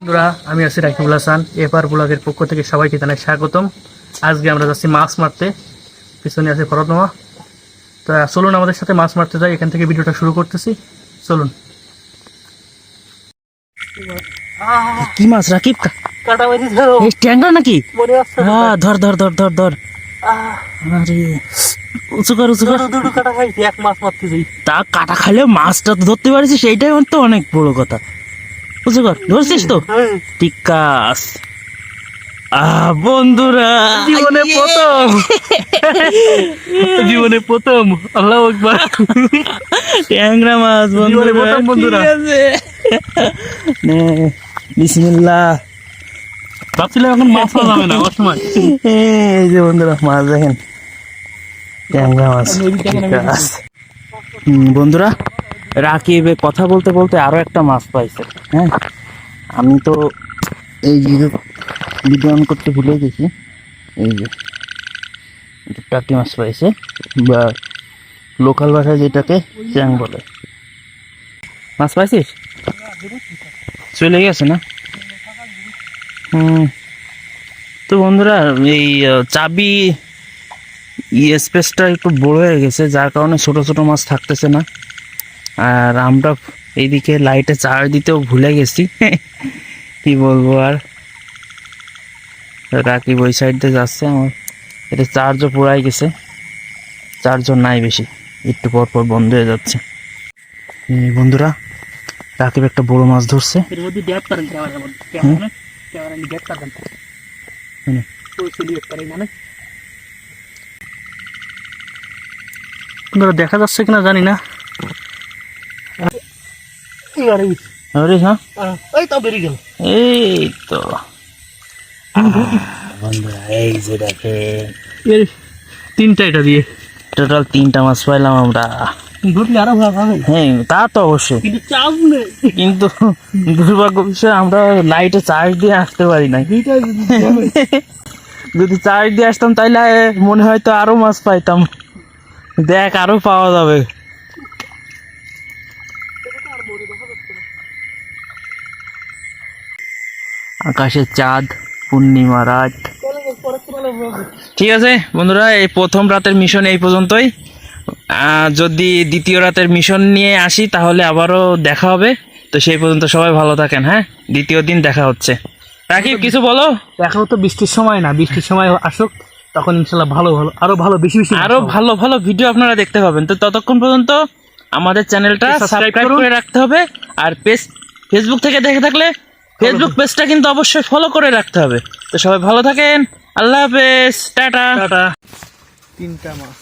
বন্ধুরা, আমি আছি রাকিবুল হাসান। এপার ব্লগের পক্ষ থেকে সবাইকে জানাই স্বাগতম। আজকে আমরা যাচ্ছি মাছ মারতে। পিছনে আছে ফরতমা। তো চলুন আমাদের সাথে মাছ মারতে যাই। এখান থেকে ভিডিওটা শুরু করতেছি, চলুন। কি মাছ রাকিব? কাটা বাইরে এই ট্যাংরা নাকি? মনে আসছে। হ্যাঁ, ধর ধর ধর ধর ধর। আরে উঁচু কর উঁচু কর। দুটো কাটা খাইছি, এক মাছ মারতে যাই। তা কাটা খাইলেও মাছটা তো ধরতে পারিস, সেইটাই তো অনেক বড় কথা। উঁচু কর, ধরছিস তো? টিকাস। বন্ধুরা, জীবনে প্রথম, জীবনে প্রথম। আল্লাহু আকবার। ট্যাংরা মাছ জীবনে বন্ধুরা, প্রথম বন্ধুরা। ঠিক আছে। নে, বিসমিল্লাহ। ভাবছিলাম এখন মাছ পাওয়া যাবে না অসময়। এই যে বন্ধুরা, মাছ দেখেন, ট্যাংরা মাছ। টিকাস। বন্ধুরা, রাকিব কথা বলতে বলতে আরো একটা মাছ পাইছে। হ্যাঁ, আমি তো এই যে ভিডিও অন করতে ভুলে গেছি। এই যে টাকি মাছ পাইছে, বা লোকাল ভাষায় যেটাকে চ্যাং বলে। মাছ পাইছিস? চলে গেছে না? তো বন্ধুরা, এই চাবি স্পেসটা একটু বড় হয়ে গেছে, যার কারণে ছোট ছোট মাছ থাকতেছে না। আর আমরা এইদিকে লাইটে চার্জ দিতেও ভুলে গেছি। কি বলবো আর। রাকিব ওই সাইড দিয়ে যাচ্ছে, আমার এটা চার্জও পুরাই গেছে, চার্জও নাই বেশি, একটু পর পর বন্ধ হয়ে যাচ্ছে। বন্ধুরা, রাকিব একটা বড় মাছ ধরছে। এর মধ্যে ড্যাপ করেন ক্যামেরার মধ্যে, ক্যামেরা নিয়ে ড্যাপ করেন। ওই সিলিয়েট করেন মানে আপনারা দেখা যাচ্ছে কিনা জানি না। এই তো বেরিয়ে গেল। এই তো বন্ধুরা, এই যে দেখে তিনটা এটা দিয়ে টোটাল 3টা মাছ পাইলাম আমরা। ধরলে আরো ভালো হবে। হ্যাঁ, তা তো অবশ্যই, কিন্তু চাপ নেই। কিন্তু দুর্ভাগ্য বিষয় আমরা লাইটে চার্জ দিয়ে আসতে পারি না। যদি চার্জ দিয়ে আসতাম তাইলে মনে হয় তো আরো মাছ পাইতাম। দেখ, আরো পাওয়া যাবে। আকাশে চাঁদ, পূর্ণিমা রাত। ঠিক আছে বন্ধুরা, এই প্রথম রাতের মিশন এই পর্যন্তই। যদি দ্বিতীয় রাতের মিশন নিয়ে আসি তাহলে আবারও দেখা হবে। তো সেই পর্যন্ত সবাই ভালো থাকেন। হ্যাঁ, দ্বিতীয় দিন দেখা হচ্ছে। রাকিব, কিছু বলো। এখনো তো বৃষ্টির সময় না, বৃষ্টির সময় আসুক, তখন ইনশাল্লাহ ভালো ভালো আরো ভালো বেশি বেশি আরো ভালো ভালো ভিডিও আপনারা দেখতে পাবেন। তো ততক্ষণ পর্যন্ত আমাদের চ্যানেলটা সাবস্ক্রাইব করে রাখতে হবে। আর ফেসবুক থেকে দেখে থাকলে ফেসবুক পেজটা কিন্তু অবশ্যই ফলো করে রাখতে হবে। তো সবাই ভালো থাকেন, আল্লাহ হাফেজ, টাটা। 3টা মাছ।